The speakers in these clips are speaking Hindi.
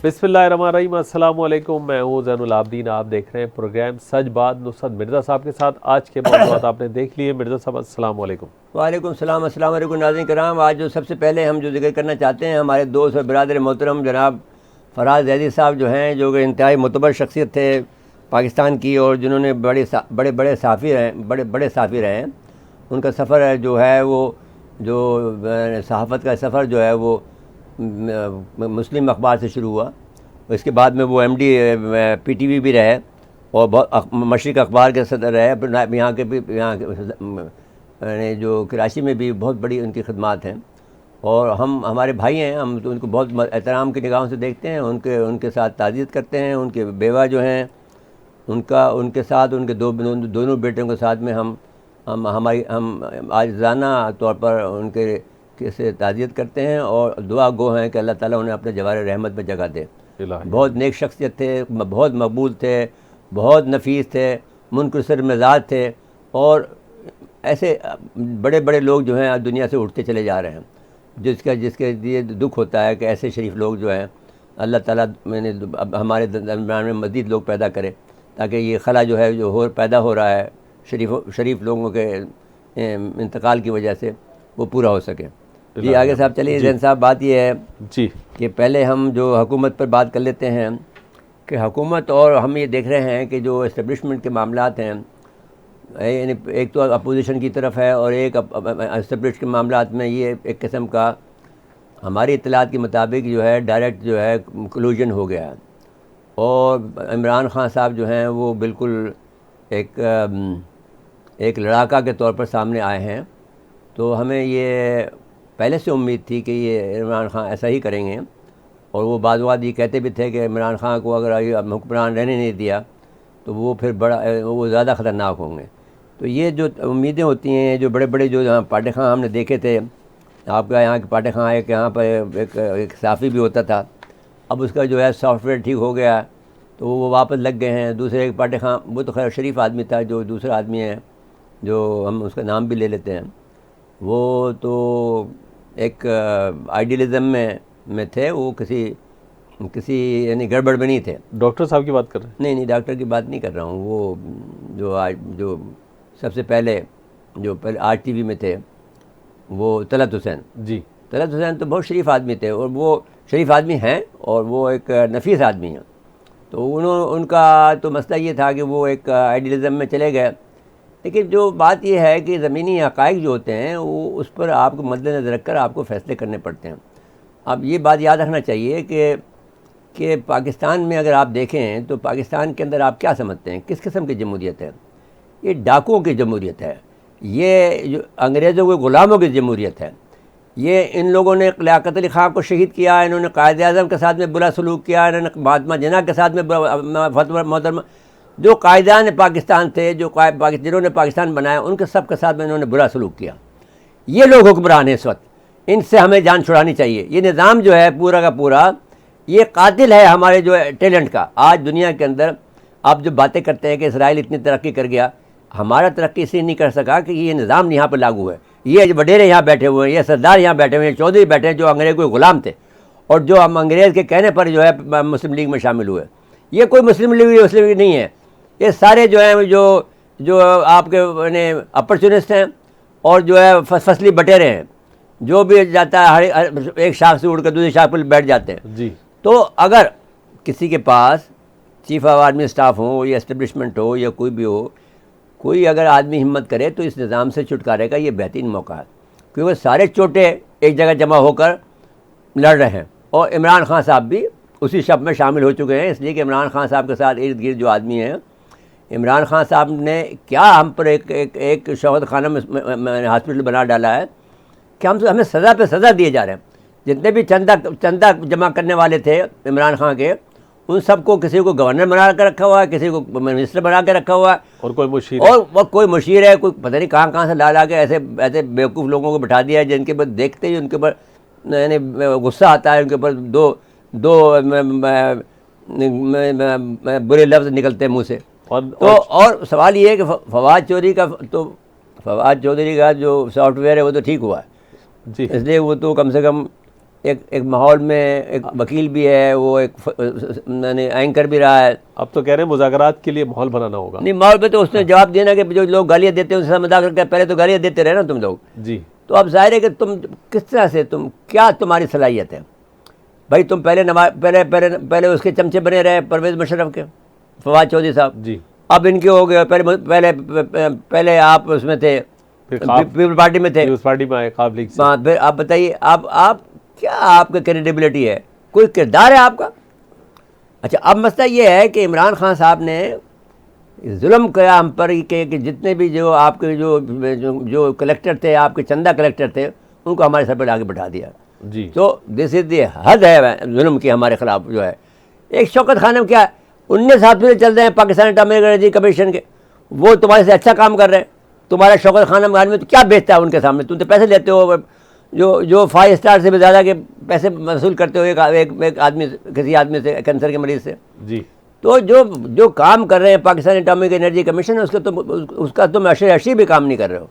बिस्मिल्लाहिर्रहमानिर्रहीम, अस्सलाम वालेकुम। मैं हूँ ज़ैनुल आबदीन। आप देख रहे हैं प्रोग्राम सच बात नुसरत मिर्ज़ा साहब के साथ। आज के मौज़ूआत आपने देख लिए। मिर्ज़ा साहब अस्सलाम वालेकुम। वालेकुम सलाम। अस्सलाम वालेकुम नाज़रीन कराम। आज जो सबसे पहले हम जो जिक्र करना चाहते हैं, हमारे दोस्त और बिरादर मोहतरम जनाब फराज ज़ैदी साहब जो हैं, जो कि इंतहाई मुतबर शख्सियत थे पाकिस्तान की और जिन्होंने बड़े बड़े साफ़ी रहे हैं। उनका सफ़र जो है वो जो सहाफ़त का सफ़र जो है वो मुस्लिम अखबार से शुरू हुआ। इसके बाद में वो MD PTV भी रहे और बहुत मशरिक़ अखबार के सदर रहे। फिर यहाँ के जो कराची में भी बहुत बड़ी उनकी खदमात हैं और हम हमारे भाई हैं। हम तो उनको बहुत एहतराम की निगाहों से देखते हैं, उनके साथ ताज़ियत करते हैं। उनके बेवा जो हैं उनके साथ उनके दोनों बेटों के साथ में हम आजिज़ाना तौर पर उनके से ताज़ियत करते हैं और दुआ गो हैं कि अल्लाह ताला उन्हें अपने जवार रहमत में जगह दे। बहुत नेक शख्सियत थे, बहुत मकबूल थे, बहुत नफीस थे, मुनकसर मिजाज थे और ऐसे बड़े बड़े लोग जो हैं दुनिया से उठते चले जा रहे हैं, जिसके लिए दुख होता है कि ऐसे शरीफ लोग जो हैं अल्लाह ताला हमारे दरमियान में मज़ीद लोग पैदा करे, ताकि ये खला जो है जो पैदा हो रहा है शरीफ लोगों के इंतकाल की वजह से वो पूरा हो सके। जी आगे साहब चलिए। जैन साहब, बात ये है जी कि पहले हम जो हुकूमत पर बात कर लेते हैं कि हुकूमत और हम ये देख रहे हैं कि जो इस्टेब्लिशमेंट के मामलात हैं, यानी एक तो अपोजिशन की तरफ है और एक इस्टेब्लिश के मामलात में ये एक किस्म का हमारी इत्तलात के मुताबिक जो है डायरेक्ट जो है क्लूजन हो गया है और इमरान खान साहब जो हैं वो बिल्कुल एक लड़ाका के तौर पर सामने आए हैं। तो हमें ये पहले से उम्मीद थी कि ये इमरान खान ऐसा ही करेंगे और वो बाद ये कहते भी थे कि इमरान खान को अगर हुक्मरान रहने नहीं दिया तो वो फिर वो ज़्यादा ख़तरनाक होंगे। तो ये जो उम्मीदें होती हैं, जो बड़े बड़े जो पाटे खां हमने देखे थे, आपका यहाँ के पाटे खां एक यहाँ पर एक साफ़ी भी होता था, अब उसका जो है सॉफ्टवेयर ठीक हो गया तो वो वापस लग गए हैं। दूसरे एक पाटे खां, वो तो खैर शरीफ आदमी था, जो दूसरा आदमी है जो हम उसका नाम भी ले लेते हैं, वो तो एक आइडियलिज़म में थे। वो किसी यानी गड़बड़ में नहीं थे। डॉक्टर साहब की बात कर रहे हैं? नहीं, डॉक्टर की बात नहीं कर रहा हूँ। वो जो सबसे पहले RTV में थे, वो तलत हुसैन। जी, तलत हुसैन तो बहुत शरीफ आदमी थे और वो शरीफ आदमी हैं और वो एक नफीस आदमी हैं। तो उनका तो मसला ये था कि वो एक आइडियलिज़म में चले गए। लेकिन जो बात यह है कि ज़मीनी हक़ाइक़ जो होते हैं वो उस पर आपको मद्देनज़र रख कर आपको फ़ैसले करने पड़ते हैं। अब ये बात याद रखना चाहिए कि पाकिस्तान में अगर आप देखें तो पाकिस्तान के अंदर आप क्या समझते हैं, किस किस्म की जमहूरियत है? ये डाकुओं की जमहूरियत है, ये जो अंग्रेज़ों के ग़ुलामों की जमहूरियत है। ये इन लोगों ने लियाकत अली ख़ान को शहीद किया, इन्होंने कायद-ए-आज़म के साथ में बुरा सलूक किया, इन्होंने महात्मा जिन्ना के साथ में मोहतरम जो कायदान पाकिस्तान थे, जिन्होंने पाकिस्तान बनाया, उनके सब के साथ में इन्होंने बुरा सलूक किया। ये लोग हुक्मरान हैं इस वक्त, इनसे हमें जान छुड़ानी चाहिए। ये निज़ाम जो है पूरा का पूरा ये कातिल है हमारे जो टैलेंट का। आज दुनिया के अंदर आप जो बातें करते हैं कि इसराइल इतनी तरक्की कर गया, हमारा तरक्की इसलिए नहीं कर सका कि ये निज़ाम यहाँ पर लागू है। ये वडेरे यहाँ बैठे हुए हैं, ये सरदार यहाँ बैठे हुए हैं, चौधरी बैठे हैं जो अंग्रेज़ के ग़ुलाम थे और जो हम अंग्रेज़ के कहने पर जो है मुस्लिम लीग में शामिल हुए। ये कोई मुस्लिम लीग नहीं है, ये सारे जो हैं जो आपके अपॉर्चुनिस्ट हैं और जो है फसली बटेरे हैं, जो भी जाता है हर एक शाख से उड़कर दूसरी शाख पर बैठ जाते हैं। जी। तो अगर किसी के पास चीफ ऑफ आर्मी स्टाफ हो या एस्टेब्लिशमेंट हो या कोई भी हो, कोई अगर आदमी हिम्मत करे तो इस निज़ाम से छुटकारे का ये बेहतरीन मौका है, क्योंकि सारे चोटे एक जगह जमा होकर लड़ रहे हैं और इमरान खान साहब भी उसी शब में शामिल हो चुके हैं। इसलिए कि इमरान खान साहब के साथ इर्द गिर्द जो आदमी हैं, इमरान खान साहब ने क्या हम पर एक शौहद खाना में हॉस्पिटल बना डाला है कि हमें सज़ा पे सज़ा दिए जा रहे हैं। जितने भी चंदा जमा करने वाले थे इमरान खान के, उन सबको किसी को गवर्नर बना कर रखा हुआ है, किसी को मिनिस्टर बना के रखा हुआ है और कोई मुशीर है, कोई पता नहीं कहाँ से ला के ऐसे बेवकूफ़ लोगों को बैठा दिया है जिनके ऊपर देखते ही उनके ऊपर यानी गुस्सा आता है, उनके ऊपर दो बुरे लफ्ज़ निकलते हैं मुँह से। और सवाल ये है कि फवाद चौधरी का जो सॉफ्टवेयर है वो तो ठीक हुआ है जी, इसलिए वो तो कम से कम एक माहौल में एक वकील भी है, वो एक एंकर भी रहा है। अब तो कह रहे हैं मुज़ाकरात के लिए माहौल बनाना होगा। नहीं, माहौल पे तो उसने जवाब देना कि जो लोग गालियाँ देते हैं उनसे मजाक करके, पहले तो गालियाँ देते रहे ना तुम लोग। जी। तो अब जाहिर है कि तुम किस तरह से, तुम क्या तुम्हारी सलाहियत है भाई। तुम पहले उसके चमचे बने रहे परवेज़ मुशर्रफ के, फवाद चौधरी साहब जी। अब इनके हो गए। पहले आप उसमें थे, पीपल पार्टी में थे, पीपल्स पार्टी में आए ख्वाब लीग से। हाँ, फिर आप बताइए, आप क्या, आपका क्रेडिबिलिटी है, कोई किरदार है आपका? अच्छा, अब मसला ये है कि इमरान खान साहब ने जुल्म किया हम पर कि जितने भी जो आपके जो कलेक्टर थे, आपके चंदा कलेक्टर थे, उनको हमारे सर पर आगे बैठा दिया जी। तो दिस इज द हद है जुल्म की हमारे खिलाफ जो है। एक शौकत खान क्या 19 हॉस्पिटल चल रहे हैं पाकिस्तान एटॉमिक एनर्जी कमीशन के, वो तुम्हारे से अच्छा काम कर रहे हैं। तुम्हारा शौकत खानम आदमी तो क्या बेचता है उनके सामने? तुम तो पैसे लेते हो, जो 5 स्टार से भी ज़्यादा के पैसे वसूल करते हो एक आदमी, किसी आदमी से, कैंसर के मरीज़ से। जी। तो जो काम कर रहे हैं पाकिस्तान एटॉमिक एनर्जी कमीशन, उसका तुम अशी भी काम नहीं कर रहे हो।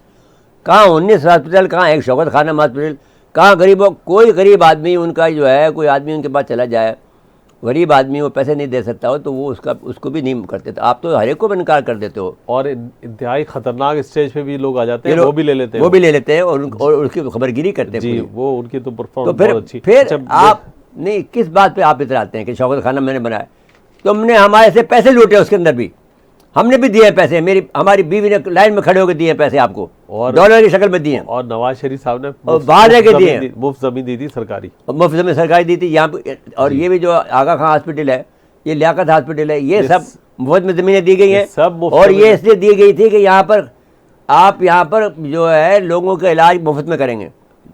कहाँ 19 हॉस्पिटल, कहाँ एक शौकत खानम हॉस्पिटल, कहाँ गरीबों, कोई गरीब आदमी उनका जो है, कोई आदमी उनके पास चला जाए, गरीब आदमी वो पैसे नहीं दे सकता हो तो वो उसको भी नहीं करते। तो आप तो हर एक को इनकार कर देते हो। और इंतहाई खतरनाक स्टेज पे भी लोग आ जाते हैं, वो भी ले लेते हैं, और उसकी खबरगिरी करते हैं जी। वो उनकी तो परफॉर्मेंस तो बहुत अच्छी। फिर आप नहीं, किस बात पे आप इतराते हैं कि शौकत खानम मैंने बनाया? तुमने हमारे से पैसे लूटे, उसके अंदर भी हमने भी दिए पैसे, हमारी बीवी ने लाइन में खड़े होकर दिए पैसे आपको, और डॉलर की शक्ल में दिए। और नवाज शरीफ साहब ने बाहर लेके दिए, मुफ्त जमीन दी थी सरकारी, मुफ्त जमीन सरकारी दी थी यहाँ पे। और ये भी जो आगा खां हॉस्पिटल है, ये लियाकत हॉस्पिटल है, ये सब मुफ्त में ज़मीनें दी गई हैं सब। और ये इसलिए दी गई थी कि यहाँ पर आप यहाँ पर जो है लोगों का इलाज मुफ्त में करेंगे।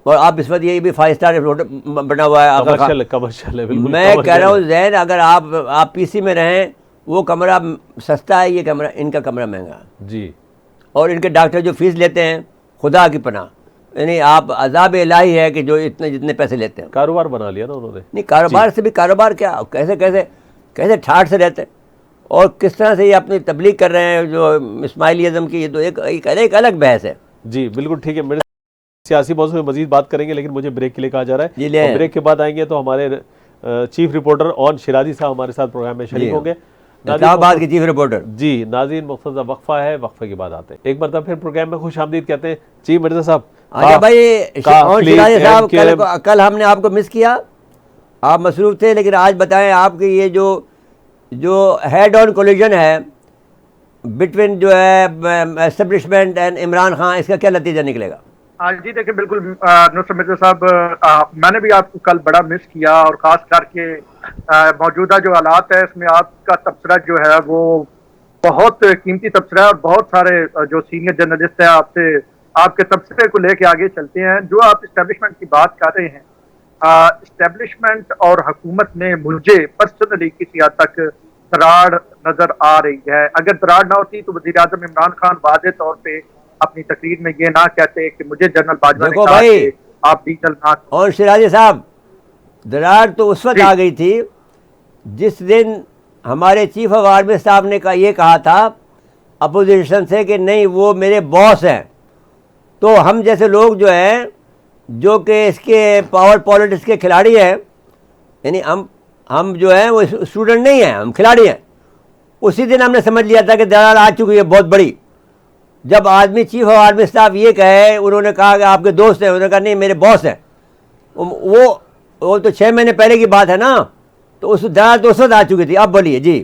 और आप इस वक्त ये भी 5 स्टार बना हुआ है, कमर्शियल है बिल्कुल। मैं कह रहा हूँ जैन, अगर आप पीसी में रहें, वो कमरा सस्ता है, ये कमरा, इनका कमरा महंगा है जी। और इनके डॉक्टर जो फीस लेते हैं खुदा की पनाह, यानी आप अज़ाब इलाही है कि जो जितने पैसे लेते हैं। कारोबार बना लिया ना उन्होंने। नहीं, कारोबार से भी, कारोबार क्या, कैसे ठाठ से रहते हैं और किस तरह से ये अपनी तबलीग कर रहे हैं जो इस्माइलिज़म की, ये तो एक अलग बहस है। जी बिल्कुल ठीक है। मेरे सियासी मौजू में मजीद बात करेंगे, लेकिन मुझे ब्रेक के लिए कहा जा रहा है। जी, ब्रेक के बाद आएंगे तो हमारे चीफ रिपोर्टर और शिराजी साहब हमारे साथ प्रोग्राम में शरीक होंगे। इस्लामाबाद के चीफ रिपोर्टर जी। नाज़रीन, मुख्तसर वक्फा है, वक्फे के बाद आते हैं। एक बार फिर प्रोग्राम में खुश आमदीद कहते हैं। जी मिर्जा साहब। अच्छा भाई, शिराजी साहब, कल हमने आपको मिस किया, आप मसरूफ़ थे, लेकिन आज बताएं आपकी ये जो हेड ऑन कोलिजन है बिटवीन जो है एस्टेब्लिशमेंट एंड इमरान खान, इसका क्या नतीजा निकलेगा? हाँ जी, देखिए बिल्कुल नुसरत मिर्जा साहब, मैंने भी आपको कल बड़ा मिस किया और ख़ास करके मौजूदा जो हालात है इसमें आपका तबसरा जो है वो बहुत कीमती तबसरा है और बहुत सारे जो सीनियर जर्नलिस्ट हैं आपके तबसरे को लेके आगे चलते हैं। जो आप इस्टेब्लिशमेंट की बात कर रहे हैं, इस्टेब्लिशमेंट और हुकूमत में मुझे पर्सनली किसी हद तक दरार नजर आ रही है। अगर दरार ना होती तो वज़ीर आज़म इमरान खान वाज़े तौर पे अपनी तकरीर में ये ना कहते कि मुझे जनरल बाजवा ने कहा कि आप डीजल ना। और शिराजी साहब, दरार तो उस वक्त आ गई थी जिस दिन हमारे चीफ ऑफ आर्मी साहब ने ये कहा था अपोजिशन से कि नहीं वो मेरे बॉस हैं। तो हम जैसे लोग जो हैं, जो कि इसके पावर पॉलिटिक्स के खिलाड़ी हैं, यानी हम जो हैं वो स्टूडेंट नहीं हैं, हम खिलाड़ी हैं। उसी दिन हमने समझ लिया था कि दरार आ चुकी है बहुत बड़ी। जब आदमी चीफ ऑफ आर्मी स्टाफ ये कहे, उन्होंने कहा कि आपके दोस्त हैं, उन्होंने कहा नहीं मेरे बॉस हैं, वो तो 6 महीने पहले की बात है ना। तो उस दरार तो उस वक्त आ चुकी थी। अब बोलिए जी।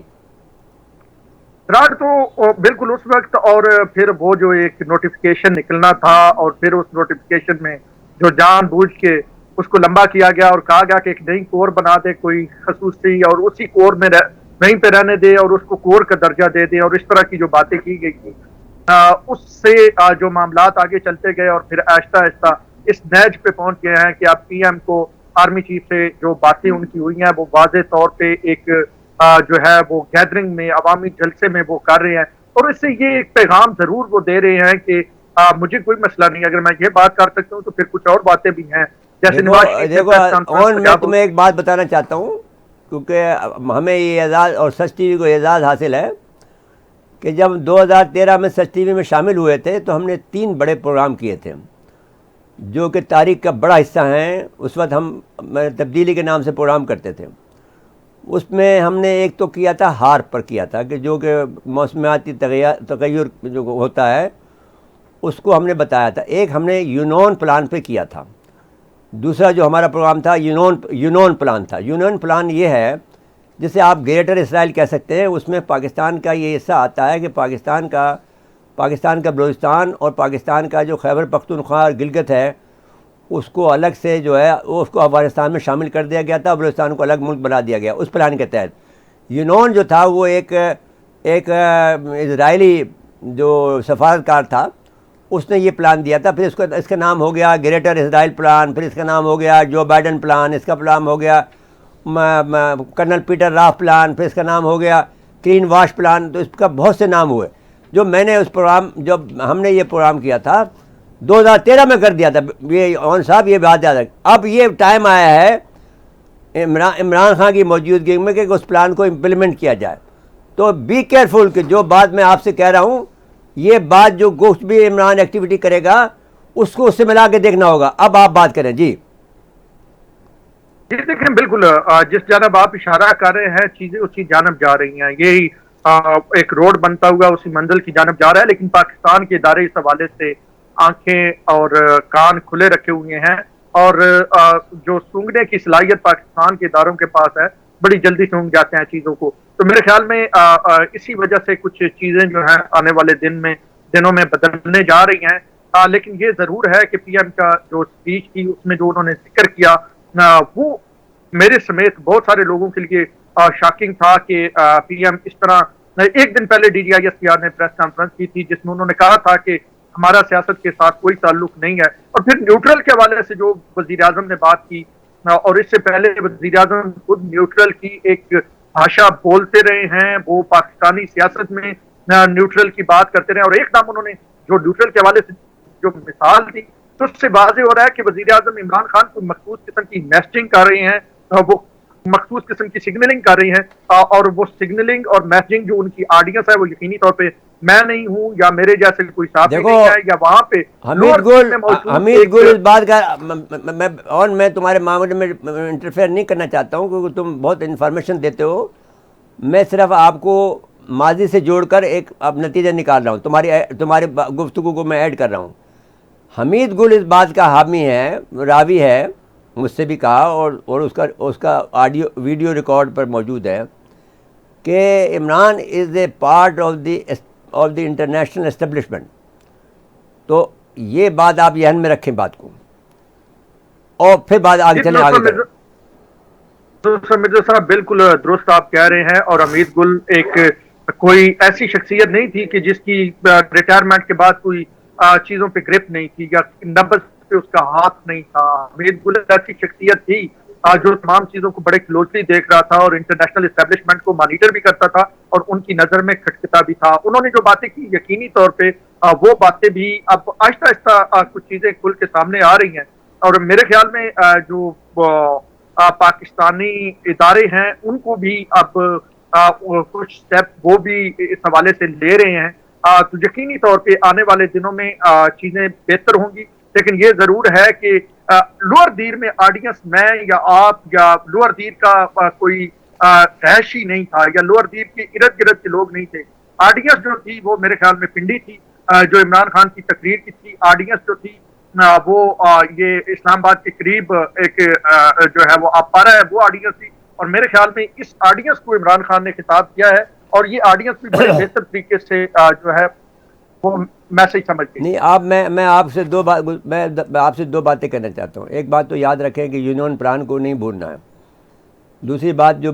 दरार तो बिल्कुल उस वक्त, और फिर वो जो एक नोटिफिकेशन निकलना था और फिर उस नोटिफिकेशन में जो जानबूझ के उसको लंबा किया गया और कहा गया कि एक नई कोर बना दे कोई खसूसी, और उसी कोर में वहीं पे रहने दे और उसको कोर का दर्जा दे दे, और इस तरह की जो बातें की गई थी, उससे जो मामलात आगे चलते गए और फिर आहिस्ता आहिस्ता इस नैज पे पहुंच गए हैं कि अब पीएम को आर्मी चीफ से जो बातें उनकी हुई हैं वो वाज़े तौर पे एक जो है वो गैदरिंग में, अवामी जलसे में वो कर रहे हैं, और इससे ये एक पैगाम जरूर वो दे रहे हैं कि मुझे कोई मसला नहीं, अगर मैं ये बात कर सकता हूँ तो फिर कुछ और बातें भी हैं। जैसे देखो मैं तुम्हें एक बात बताना चाहता हूँ, क्योंकि हमें ये एजाज़ और सच टीवी को एजाज़ हासिल है कि जब 2013 में सच टीवी में शामिल हुए थे तो हमने 3 बड़े प्रोग्राम किए थे। जो कि तारीख का बड़ा हिस्सा हैं। उस वक्त हम तब्दीली के नाम से प्रोग्राम करते थे। उसमें हमने एक तो किया था हार्प पर किया था कि जो कि मौसमियाती तगय्युर जो होता है उसको हमने बताया था। एक हमने यूनोन प्लान पे किया था। दूसरा जो हमारा प्रोग्राम था यूनोन प्लान था। यूनोन प्लान ये है जिसे आप ग्रेटर इसराइल कह सकते हैं। उसमें पाकिस्तान का ये हिस्सा आता है कि पाकिस्तान का बलूचिस्तान और पाकिस्तान का जो खैबर पख्तूनख्वा और गिलगित है उसको अलग से जो है उसको अफगानिस्तान में शामिल कर दिया गया था। बलूचिस्तान को अलग मुल्क बना दिया गया उस प्लान के तहत। यूनोन जो था वो एक इजरायली जो सफारतकार था उसने ये प्लान दिया था। फिर इसका नाम हो गया ग्रेटर इसराइल प्लान, फिर इसका नाम हो गया जो बाइडन प्लान, इसका प्लान हो गया कर्नल पीटर राफ प्लान, फिर इसका नाम हो गया क्लीन वाश प्लान। तो इसका बहुत से नाम हुए। जो मैंने जब हमने ये प्रोग्राम किया था 2013 में कर दिया था। ये ऑन साहब ये बात याद रख। अब ये टाइम आया है इमरान खान की मौजूदगी में कि उस प्लान को इम्प्लीमेंट किया जाए। तो बी केयरफुल कि जो बात मैं आपसे कह रहा हूँ ये बात जो कुछ भी इमरान एक्टिविटी करेगा उसको उससे मिला के देखना होगा। अब आप बात करें जी। जी देखें, बिल्कुल जिस जानब आप इशारा कर रहे हैं चीजें उसी जानब जा रही हैं। यही एक रोड बनता हुआ उसी मंजिल की जानब जा रहा है। लेकिन पाकिस्तान के इदारे इस हवाले से आंखें और कान खुले रखे हुए हैं और जो सूंघने की सलाहियत पाकिस्तान के इदारों के पास है बड़ी जल्दी सूंघ जाते हैं चीजों को। तो मेरे ख्याल में इसी वजह से कुछ चीजें जो है आने वाले दिनों में बदलने जा रही हैं। लेकिन ये जरूर है कि पीएम का जो स्पीच थी उसमें जो उन्होंने जिक्र किया वो मेरे समेत बहुत सारे लोगों के लिए शॉकिंग था कि पीएम इस तरह एक दिन पहले DGISPR ने प्रेस कॉन्फ्रेंस की थी जिसमें उन्होंने कहा था कि हमारा सियासत के साथ कोई ताल्लुक नहीं है। और फिर न्यूट्रल के हवाले से जो वजीर आजम ने बात की और इससे पहले वजीर आजम खुद न्यूट्रल की एक भाषा बोलते रहे हैं। वो पाकिस्तानी सियासत में न्यूट्रल की बात करते रहे और एक नाम उन्होंने जो न्यूट्रल के हवाले से जो मिसाल दी तो उससे वाज़े हो रहा है कि वजीर आजम इमरान खान कोई मखसूस किस्म की मैसेजिंग कर रहे हैं, वो मखसूस किस्म की सिग्नलिंग कर रही हैं और वो सिग्नलिंग और मैसेजिंग जो उनकी ऑडियंस है वो यकीनी तौर पे मैं नहीं हूं या मेरे जैसे कोई साथी नहीं है या वहां पे हमीद गुल इस बात का मैं तुम्हारे मामले में इंटरफेयर नहीं करना चाहता हूं क्योंकि तुम बहुत इन्फॉर्मेशन देते हो। मैं सिर्फ आपको माजी से जोड़कर एक अब नतीजा निकाल रहा हूँ। तुम्हारी गुफ्तगू को मैं ऐड कर रहा हूँ। हमीद गुल इस बात का हामी है, रावी है, मुझसे भी कहा और उसका ऑडियो वीडियो रिकॉर्ड पर मौजूद है कि Imran is a part of the international establishment. तो ये बात आप ध्यान में रखें बात को और फिर बात आगे चले आगे। तो सर मिर्जा साहब बिल्कुल दुरुस्त आप कह रहे हैं और हमीद गुल एक कोई ऐसी शख्सियत नहीं थी कि जिसकी रिटायरमेंट के बाद कोई चीजों पे ग्रिप नहीं थी या नब्ज पे उसका हाथ नहीं था। हमीद गुल ऐसी शख्सियत थी जो तमाम चीजों को बड़े क्लोजली देख रहा था और इंटरनेशनल एस्टेब्लिशमेंट को मॉनिटर भी करता था और उनकी नजर में खटखटा भी था। उन्होंने जो बातें की यकीनी तौर पे वो बातें भी अब आहिस्ता आहिस्ता कुछ चीजें खुल के सामने आ रही हैं और मेरे ख्याल में जो पाकिस्तानी इदारे हैं उनको भी अब कुछ स्टेप वो भी इस हवाले से ले रहे हैं। तो यकीनी तौर पे आने वाले दिनों में चीजें बेहतर होंगी। लेकिन ये जरूर है कि लोअर दीर में ऑडियंस मैं या आप या लोअर दीर का कोई रहायशी नहीं था या लोअर दीर के इर्द गिर्द के लोग नहीं थे। ऑडियंस जो थी वो मेरे ख्याल में पिंडी थी। जो इमरान खान की तकरीर की थी ऑडियंस जो थी वो ये इस्लामाबाद के करीब एक जो है वो अपारा है वो ऑडियंस थी और मेरे ख्याल में इस ऑडियंस को इमरान खान ने खिताब किया है और ये ऑडियंस भी बड़े बेहतर तरीके से जो है वो मैसेज समझ गई। नहीं आप मैं आपसे दो बातें कहना चाहता हूँ। एक बात तो याद रखें कि यूनियन प्लान को नहीं भूलना है। दूसरी बात जो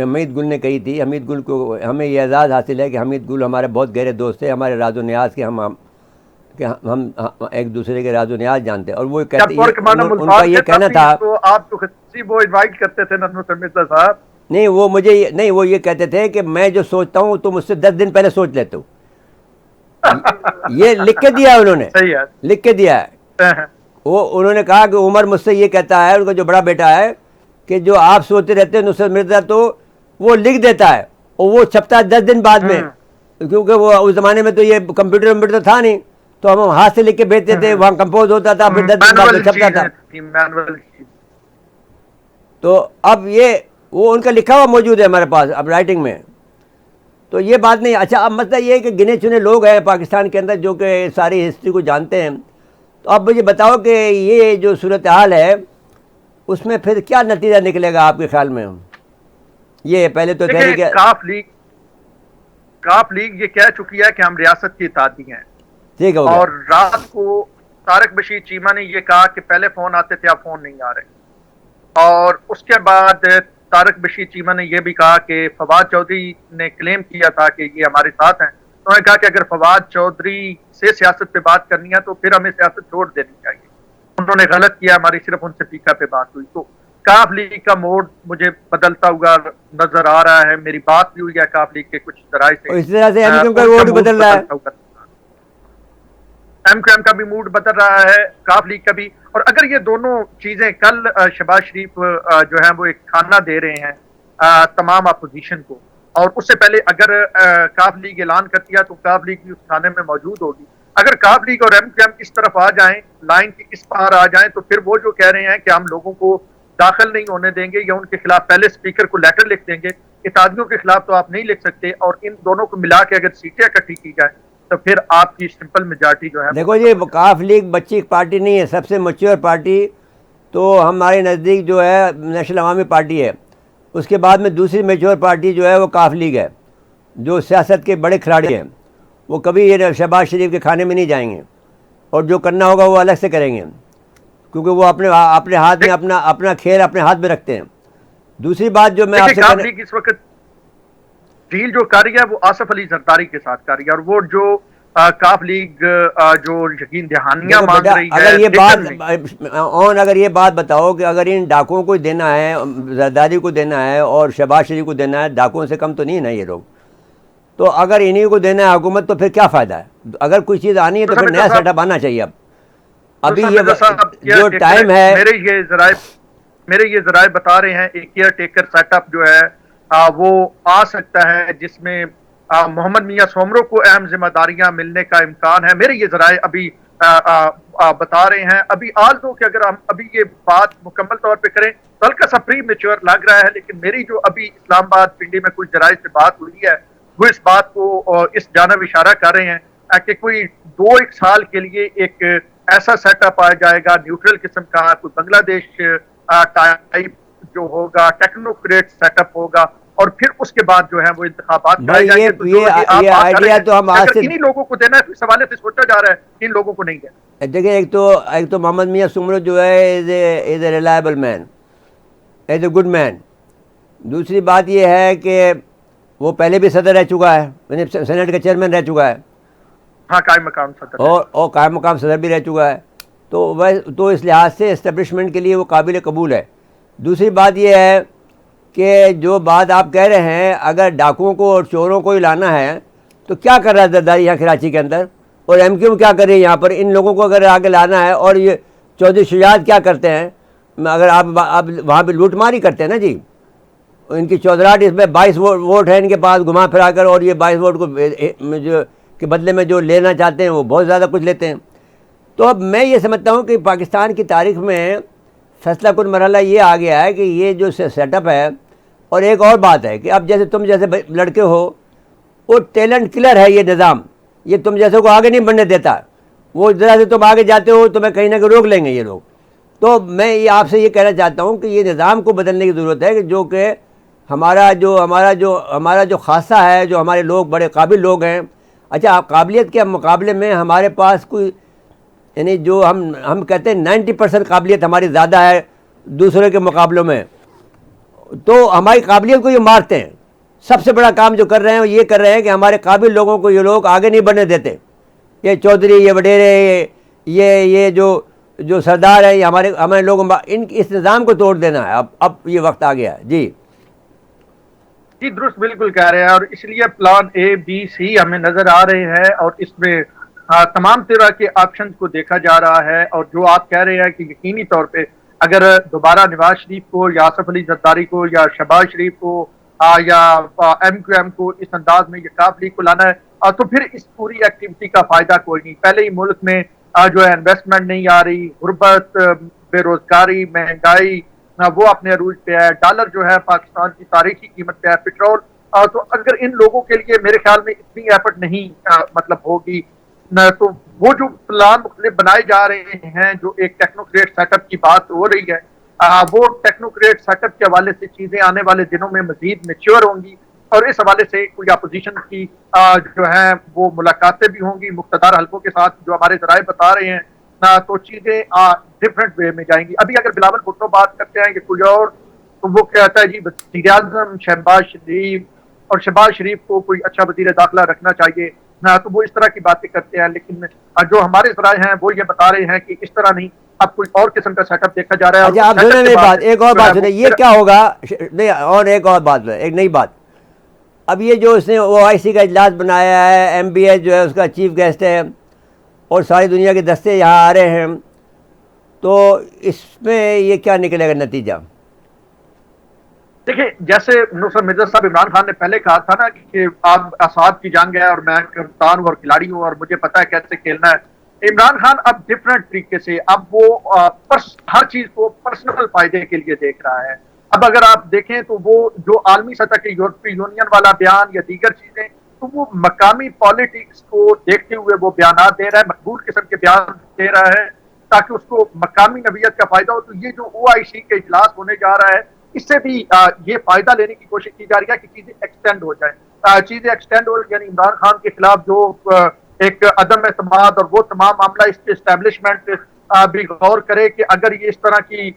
हमीद गुल ने कही थी, हमीद गुल को हमें ये एजाज़ हासिल है कि हमीद गुल हमारे बहुत गहरे दोस्त थे, हमारे राज़ो न्याज के हम एक दूसरे के राज़ो न्याज जानते हैं। और वो उनका ये कहना था तो आप तो वो इनवाइट करते थे मिर्जा साहब। नहीं वो ये कहते थे कि मैं जो सोचता हूँ तुम उससे 10 दिन पहले सोच लेते हो। ये लिख के दिया है उन्होंने, सही है, लिख के दिया है। वो उन्होंने कहा कि उमर मुझसे ये कहता है, उनका जो बड़ा बेटा है, कि जो आप सोचते रहते हैं नुसरत मिर्जा तो वो लिख देता है और वो छपता है 10 दिन बाद में, क्योंकि वो उस ज़माने में तो ये कंप्यूटर था नहीं। तो हम हाथ से लिख के भेजते थे, वहाँ कंपोज होता था, फिर 10 दिन बाद में छपता था। तो अब ये वो उनका लिखा हुआ मौजूद है हमारे पास अब राइटिंग में, तो ये बात नहीं। अच्छा, अब मतलब ये है कि गिने चुने लोग हैं पाकिस्तान के अंदर जो कि सारी हिस्ट्री को जानते हैं। तो अब मुझे बताओ कि ये जो सूरत हाल है उसमें फिर क्या नतीजा निकलेगा आपके ख्याल में? ये पहले तो कह रही कि काफ लीग ये कह चुकी है कि हम रियासत की इत्तेहादी हैं, ठीक है। और रात को तारक बशीर चीमा ने ये कहा कि पहले फोन आते थे, अब फोन नहीं आ रहे, और उसके बाद तारक बशीर चीमा ने यह भी कहा कि फवाद चौधरी ने क्लेम किया था कि ये हमारे साथ हैं। तो उन्होंने कहा कि अगर फवाद चौधरी से सियासत पे बात करनी है तो फिर हमें सियासत छोड़ देनी चाहिए, उन्होंने गलत किया, हमारी सिर्फ उनसे पीका पे बात हुई। तो काफ लीग का मोड मुझे बदलता हुआ नजर आ रहा है। मेरी बात भी हुई है काफ लीग के कुछ जराये से, इस तरह से एमक्यूएम का मोड बदल रहा है, एमक्यूएम का भी मूड बदल रहा है, काफ लीग का भी। और अगर ये दोनों चीजें कल शहबाज शरीफ जो है वो एक खाना दे रहे हैं तमाम अपोजिशन को, और उससे पहले अगर काफ लीग ऐलान करती है तो काफ लीग भी उस खाने में मौजूद होगी। अगर काफ लीग और एमक्यूएम इस तरफ आ जाएं, लाइन की इस पार आ जाएं, तो फिर वो जो कह रहे हैं कि हम लोगों को दाखिल नहीं होने देंगे या उनके खिलाफ पहले स्पीकर को लेटर लिख देंगे, इत्तेहादियों के खिलाफ तो आप नहीं लिख सकते, और इन दोनों को मिला के अगर सीटें इकट्ठी की जाए तो फिर आपकी सिंपल मेजॉरिटी जो है। देखो ये काफ लीग बच्ची पार्टी नहीं है, सबसे मैच्योर पार्टी तो हमारे नज़दीक जो है नेशनल अवामी पार्टी है। उसके बाद में दूसरी मैच्योर पार्टी जो है वो काफ लीग है, जो सियासत के बड़े खिलाड़ी हैं। वो कभी ये शहबाज शरीफ के खाने में नहीं जाएंगे, और जो करना होगा वो अलग से करेंगे, क्योंकि वो अपने हाथ में अपना खेल अपने हाथ में रखते हैं। दूसरी बात जो मैं आपसे काफ लीग इस वक्त डील जो कर रही है वो आसिफ अली जरदारी के साथ कर रही है, और वो जो काफ लीग जो यकीन दहानियां मांग रही है। अगर ये बात बताओ कि अगर इन डाकुओं को देना है, जरदारी को देना है और शहबाज शरीफ को देना है, डाकुओं से कम तो नहीं ना ये लोग, तो अगर इन्हीं को देना है हुकूमत तो फिर क्या फ़ायदा है? अगर कोई चीज़ आनी है तो फिर नया सेटअप आना चाहिए। अब अभी ये जो टाइम है, मेरे ये जराए बता रहे हैं एक केयर टेकर सेटअप जो है वो आ सकता है, जिसमें मोहम्मद मियां सोमरो को अहम जिम्मेदारियां मिलने का इम्कान है। मेरे ये जराए अभी बता रहे हैं। अभी आज दो कि अगर हम अभी ये बात मुकम्मल तौर पे करें तो हल्का सा प्री मेच्योर लग रहा है, लेकिन मेरी जो अभी इस्लामाबाद पिंडी में कुछ जराए से बात हुई है वो इस बात को इस जानब इशारा कर रहे हैं कि कोई 2-1 साल के लिए एक ऐसा सेटअप आ जाएगा न्यूट्रल किस्म का, कोई बांग्लादेश टाइप जो होगा, टेक्नोक्रेट सेटअप होगा, और फिर उसके बाद जो है वो इंतखाबात कराए जाएंगे। तो ये आइडिया तो हम आज से इन्हीं लोगों को देना है, इस हवाले से सोचा जा रहा है इन लोगों को नहीं देना। देखिए, एक तो मोहम्मद मियां सुमरो जो है is a reliable man, is a good man. दूसरी बात ये है कि वो पहले भी सदर रह चुका है, सेनेट का चेयरमैन रह चुका है, हाँ कायम मकाम सदर, और कायम मकाम सदर भी रह चुका है। तो वह तो इस लिहाज से इस्टेब्लिशमेंट के लिए वो काबिल कबूल है। दूसरी बात ये है कि जो बात आप कह रहे हैं, अगर डाकुओं को और चोरों को ही लाना है तो क्या कर रहा है जरदारी यहाँ कराची के अंदर, और एमक्यूएम क्या कर रही है यहाँ पर? इन लोगों को अगर आगे लाना है, और ये चौधरी शुजात क्या करते हैं? अगर आप वहाँ पर लूटमारी करते हैं ना जी, इनकी चौधराहट इसमें 22 वोट है इनके पास घुमा फिरा कर, और ये 22 वोट को जो के बदले में जो लेना चाहते हैं वो बहुत ज़्यादा कुछ लेते हैं। तो अब मैं ये समझता हूँ कि पाकिस्तान की तारीख में फैसला कुन मरहला ये आ गया है कि ये जो सेटअप है, और एक और बात है कि अब जैसे तुम जैसे लड़के हो, वो टैलेंट किलर है ये निज़ाम, ये तुम जैसे को आगे नहीं बढ़ने देता। वो ज़रा से तुम आगे जाते हो तो मैं कहीं ना कहीं रोक लेंगे ये लोग। तो मैं ये आपसे ये कहना चाहता हूँ कि ये निज़ाम को बदलने की ज़रूरत है, कि जो कि हमारा जो खासा है, जो हमारे लोग बड़े काबिल लोग हैं। अच्छा, काबिलियत के मुकाबले में हमारे पास कोई, यानी जो हम कहते हैं 90% काबिलियत हमारी ज़्यादा है दूसरे के मुकाबलों में, तो हमारी काबिलियत को ये मारते हैं। सबसे बड़ा काम जो कर रहे हैं वो ये कर रहे हैं कि हमारे काबिल लोगों को ये लोग आगे नहीं बढ़ने देते। ये चौधरी, ये वडेरे, ये जो सरदार है, ये हमारे लोग, इस निज़ाम को तोड़ देना है। अब ये वक्त आ गया है। जी दुरुस्त बिल्कुल कह रहे हैं, और इसलिए प्लान A, B, C हमें नजर आ रहे हैं, और इसमें तमाम तरह के ऑप्शंस को देखा जा रहा है। और जो आप कह रहे हैं कि यकीनी तौर पे अगर दोबारा नवाज शरीफ को या आसिफ अली जरदारी को या शहबाज शरीफ को या एमक्यूएम को इस अंदाज में या काफ लीग को लाना है, तो फिर इस पूरी एक्टिविटी का फायदा कोई नहीं। पहले ही मुल्क में जो है इन्वेस्टमेंट नहीं आ रही, गुर्बत, बेरोजगारी, महंगाई वो अपने अरूज पे है, डॉलर जो है पाकिस्तान की तारीखी कीमत पे है, पेट्रोल। तो अगर इन लोगों के लिए मेरे ख्याल में इतनी एफर्ट नहीं मतलब होगी न, तो वो जो प्लान मुख्तलिफ बनाए जा रहे हैं, जो एक टेक्नोक्रेट सेटअप की बात हो रही है, वो टेक्नोक्रेट सेटअप के हवाले से चीजें आने वाले दिनों में मजीद मैच्योर होंगी और इस हवाले से कोई अपोजिशन की जो है वो मुलाकातें भी होंगी मुख्तदार हल्कों के साथ, जो हमारे जराए बता रहे हैं ना, तो चीजें डिफरेंट वे में जाएंगी। अभी अगर बिलावल भुट्टो बात करते हैं कि कोई और, तो वो कहता है जी वज़ीर आज़म शहबाज शरीफ, और शहबाज शरीफ को कोई अच्छा वजीर दाखिला रखना चाहिए ना, तो वो इस तरह की बातें करते हैं। लेकिन जो हमारे जराए हैं वो ये बता रहे हैं कि इस तरह नहीं, अब कोई और किस्म का सेटअप देखा जा रहा है। अच्छा, आप सुने मेरी बात, एक और बात सुने, ये क्या होगा नहीं, और एक और बात, एक नई बात। अब ये जो उसने OIC का इजलास बनाया है, MBS जो है उसका चीफ गेस्ट है और सारी दुनिया के दस्ते यहाँ आ रहे हैं, तो इसमें ये क्या निकलेगा नतीजा? देखिए, जैसे नुसरत मिर्जा साहब इमरान खान ने पहले कहा था ना कि आप असाब की जंग है और मैं कप्तान हूँ और खिलाड़ी हूँ और मुझे पता है कैसे खेलना है। इमरान खान अब डिफरेंट तरीके से अब वो हर चीज को पर्सनल फायदे के लिए देख रहा है। अब अगर आप देखें तो वो जो आलमी सतह के यूरोपीय यूनियन वाला बयान या दीगर चीजें, तो वो मकामी पॉलिटिक्स को देखते हुए वो बयान दे रहा है, मकबूल किस्म के बयान दे रहा है ताकि उसको मकामी नवीयत का फायदा हो। तो ये जो OIC के इजलास होने जा रहा है, इससे भी ये फायदा लेने की कोशिश की जा रही है कि चीजें एक्सटेंड हो जाए, चीजें एक्सटेंड हो, यानी इमरान खान के खिलाफ जो एक अदम एतमाद और वो तमाम मामला, इसके एस्टेब्लिशमेंट भी गौर करे कि अगर ये इस तरह की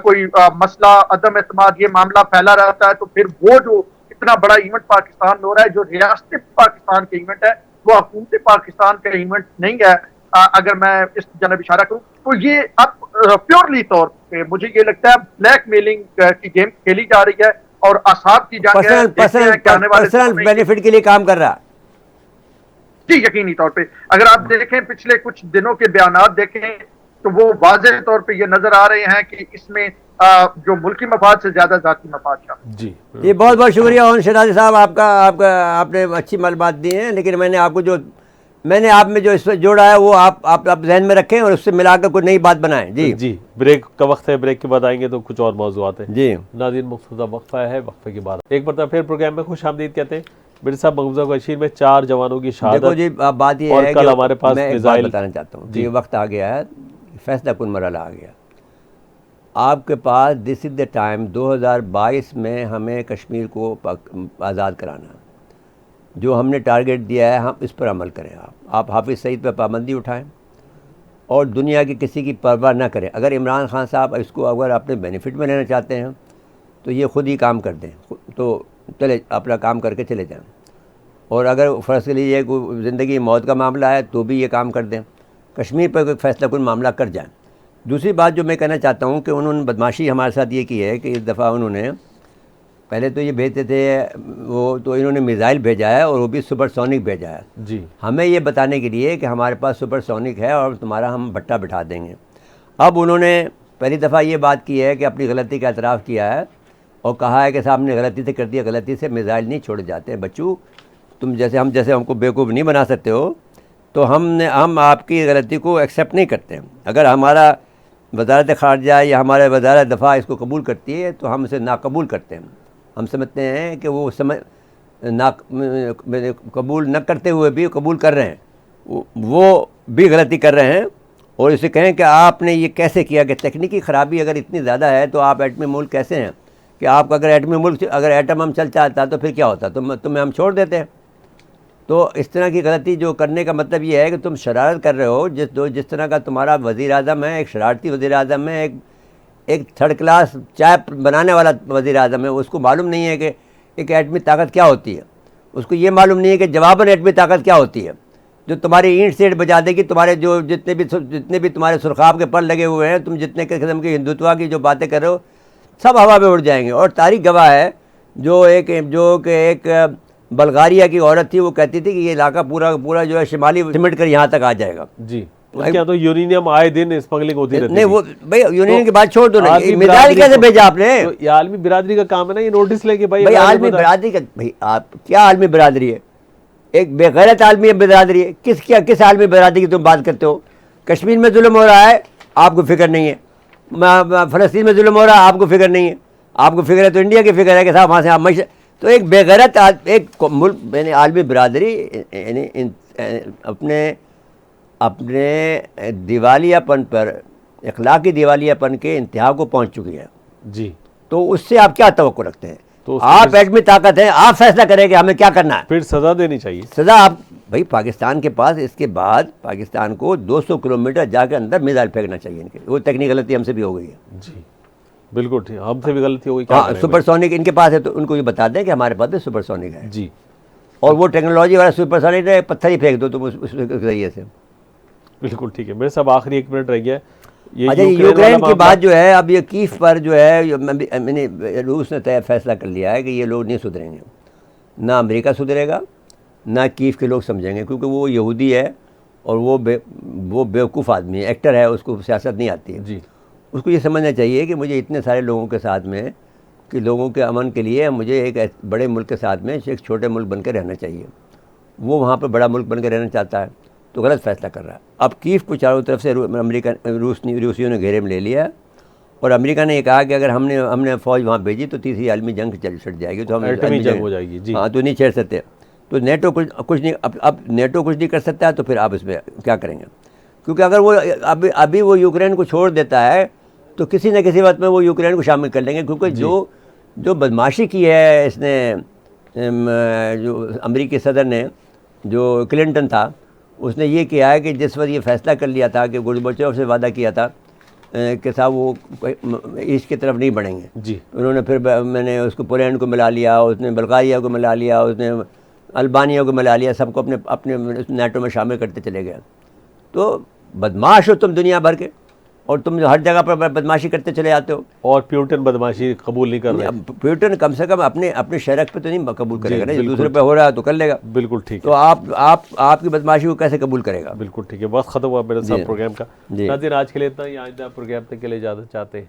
कोई मसला अदम एतमाद ये मामला फैला रहता है, तो फिर वो जो इतना बड़ा इवेंट पाकिस्तान में हो रहा है, जो रियासत पाकिस्तान के इवेंट है, वो हुकूमत पाकिस्तान का इवेंट नहीं है। अगर मैं इस जानब इशारा करूं तो ये अब प्योरली तौर पे मुझे ये लगता है ब्लैकमेलिंग की गेम खेली जा रही है और असाब की जंग पर्सनल बेनिफिट के लिए काम कर रहा है जी, यकीनी तौर पे। अगर आप देखें पिछले कुछ दिनों के बयानात देखें तो वो वाज़ेह तौर पे ये नजर आ रहे हैं कि इसमें जो मुल्की मफाद से ज्यादा जाती मफाद शामिल। जी, ये बहुत बहुत शुक्रिया ओन शराजी साहब, आपने अच्छी मालूमात दी हैं, लेकिन मैंने आप में जो इस पर जोड़ा है वो आप जहन में रखें और उससे मिलाकर कोई नई बात बनाएं। जी जी, ब्रेक का वक्त है, ब्रेक के बाद आएंगे तो कुछ और मौज़ूआत हैं। जी नाज़रीन, मुख्तसर वक्फा है, वक्फे के बाद एक बार फिर प्रोग्राम में खुश आमदीद कहते हैं। मेरे साहब मकबूजा कशीर में 4 जवानों की शहादत। देखो जी, बात ये है कल हमारे पास मैं एक बात बताना चाहता हूँ, ये वक्त आ गया है, फैसला कुन मरहला आ गया आपके पास। दिस इज़ द टाइम, 2022 में हमें कश्मीर को आज़ाद कराना, जो हमने टारगेट दिया है हम इस पर अमल करें। आप हाफिज़ सईद पर पाबंदी उठाएं और दुनिया की किसी की परवाह ना करें। अगर इमरान खान साहब इसको अगर अपने बेनिफिट में लेना चाहते हैं तो ये खुद ही काम कर दें, तो चले अपना काम करके चले जाएं। और अगर फ़र्ज़ के लिए कोई ज़िंदगी मौत का मामला है तो भी ये काम कर दें, कश्मीर पर कोई फैसला कुन मामला कर जाएं। दूसरी बात जो मैं कहना चाहता हूँ कि उन्होंने बदमाशी हमारे साथ ये की है कि इस दफ़ा उन्होंने पहले तो ये भेजते थे वो, तो इन्होंने मिसाइल भेजा है और वो भी सुपरसोनिक भेजा है जी, हमें ये बताने के लिए कि हमारे पास सुपरसोनिक है और तुम्हारा हम भट्टा बिठा देंगे। अब उन्होंने पहली दफ़ा ये बात की है कि अपनी गलती का एतराफ़ किया है और कहा है कि साहब ने गलती से कर दिया, गलती से मिसाइल नहीं छोड़े जाते हैं बच्चों, तुम जैसे हमको बेवकूफ़ नहीं बना सकते हो, तो हम आपकी गलती को एक्सेप्ट नहीं करते हैं। अगर हमारा वजारत ख़ारजा या हमारे वजारत दफ़ा इसको कबूल करती है तो हम इसे नाकबूल करते हैं। हम समझते हैं कि वो कबूल न करते हुए भी कबूल कर रहे हैं, वो भी गलती कर रहे हैं। और इसे कहें कि आपने ये कैसे किया, कि तकनीकी ख़राबी अगर इतनी ज़्यादा है तो आप एटमी मुल्क कैसे हैं, कि आप अगर एटमी मुल्क अगर एटम हम चल चाहता तो फिर क्या होता, तुम्हें हम छोड़ देते हैं। तो इस तरह की गलती जो करने का मतलब ये है कि तुम शरारत कर रहे हो। जिस तरह का तुम्हारा वज़ीर आज़म है, एक शरारती वज़ीर आज़म है, एक थर्ड क्लास चाय बनाने वाला वज़ीर आज़म है, उसको मालूम नहीं है कि एक एटमी ताकत क्या होती है, उसको ये मालूम नहीं है कि जवाबन एटमी ताकत क्या होती है, जो तुम्हारी ईंट सेठ बजा देगी। तुम्हारे जो जितने भी तुम्हारे सुरखाब के पर लगे हुए हैं, तुम जितने किस्म की हिंदुत्व की जो बातें कर रहे हो, सब हवा में उड़ जाएंगे। और तारीख गवाह है, जो एक बल्गारिया की औरत थी, वो कहती थी कि ये इलाका पूरा जो है शिमाली सिमट कर यहाँ तक आ जाएगा। जी, उसके यहाँ तो यूरेनियम आए दिन स्मगलिंग होती रहती है। नहीं, वो भाई यूरेनियम की बात छोड़ दो ना, मिसाइल कैसे भेजा आपने? तो ये आलमी बिरादरी का काम है ना, ये नोटिस लेके भाई आलमी बिरादरी का, भाई आप क्या आलमी बिरादरी है? एक बेगैरत आलमी बिरादरी है। किस आलमी बिरादरी की तुम बात करते हो? कश्मीर में जुल्म हो रहा है, आपको फिक्र नहीं है। फ़लस्तीन में जुल्म हो रहा है, आपको फिक्र नहीं है। आपको फिक्र है तो इंडिया की फिक्र है कि साहब वहाँ से आप तो एक बेगैरत एक मुल्क यानी आलमी बिरादरी यानी अपने दिवालियापन पर, इखलाकी दिवालियापन के इंतहा को पहुँच चुकी है जी। तो उससे आप क्या तवक्को रखते हैं? तो आप एटमी ताकत है, आप फैसला करें कि हमें क्या करना है। फिर सज़ा देनी चाहिए। सज़ा आप भाई पाकिस्तान के पास, इसके बाद पाकिस्तान को 200 किलोमीटर जाकर अंदर मिसाइल फेंकना चाहिए इनके। वो टेक्निकल गलती हमसे भी हो गई है जी, बिल्कुल ठीक, हमसे भी गलती हो गई। क्या हाँ, करें सुपरसोनिक इनके पास है तो उनको ये बता दें कि हमारे पास भी सुपरसोनिक है जी। और वो टेक्नोलॉजी वाला सुपरसोनिक है, पत्थर ही फेंक दो तुम उस जरिए से। बिल्कुल ठीक है। मेरे साहब आखिरी 1 मिनट रह गया। अच्छा, यूक्रेन की बात जो है, अब ये कीव पर जो है मैंने रूस ने तय फैसला कर लिया है कि ये लोग नहीं सुधरेंगे। ना अमेरिका सुधरेगा, ना कीव के लोग समझेंगे, क्योंकि वो यहूदी है और वो बेवकूफ़ आदमी है, एक्टर है, उसको सियासत नहीं आती है जी। उसको ये समझना चाहिए कि मुझे इतने सारे लोगों के साथ में, कि लोगों के अमन के लिए मुझे एक बड़े मुल्क के साथ में एक छोटे मुल्क बनकर रहना चाहिए। वो वहाँ पर बड़ा मुल्क बनकर रहना चाहता है तो गलत फैसला कर रहा है। अब कीव को चारों तरफ से रूसियों ने घेरे में ले लिया और अमेरिका ने ये कहा कि अगर हमने फ़ौज वहाँ भेजी तो तीसरी आलमी जंग छट जाएगी, तो हम एटमी जंग हो जाएगी जी। हाँ, तो नहीं छेड़ सकते। तो नेटो कुछ नहीं, अब नेटो कुछ नहीं कर सकता है तो फिर आप इसमें क्या करेंगे? क्योंकि अगर वो अभी वो यूक्रेन को छोड़ देता है तो किसी न किसी वक्त में वो यूक्रेन को शामिल कर लेंगे, क्योंकि जो बदमाशी की है इसने, जो अमेरिकी सदर ने, जो क्लिंटन था, उसने ये किया है कि जिस वक्त ये फैसला कर लिया था कि गोर्बाचोव से वादा किया था कि साहब वो ईस्ट की तरफ नहीं बढ़ेंगे जी। उन्होंने फिर मैंने उसको पोलैंड को मिला लिया, उसने बल्गारिया को मिला लिया, उसने अल्बानिया को मिला लिया, सबको अपने नेटो में शामिल करते चले गए। तो बदमाश हो तुम दुनिया भर के, और तुम हर जगह पर बदमाशी करते चले जाते हो। और प्यूटन बदमाशी कबूल नहीं कर रहे। प्यूटन कम से कम अपने शरक पे तो नहीं कबूल करेगा ना, दूसरे पे हो रहा है तो कर लेगा। बिल्कुल ठीक तो है। आपकी बदमाशी को कैसे कबूल करेगा? बिल्कुल ठीक है। बस खत्म हुआ मेरे साथ प्रोग्राम का। जी। नाज़रीन, आज के लिए इतना ही। आइंदा प्रोग्राम तक के लिए इजाज़त चाहते हैं।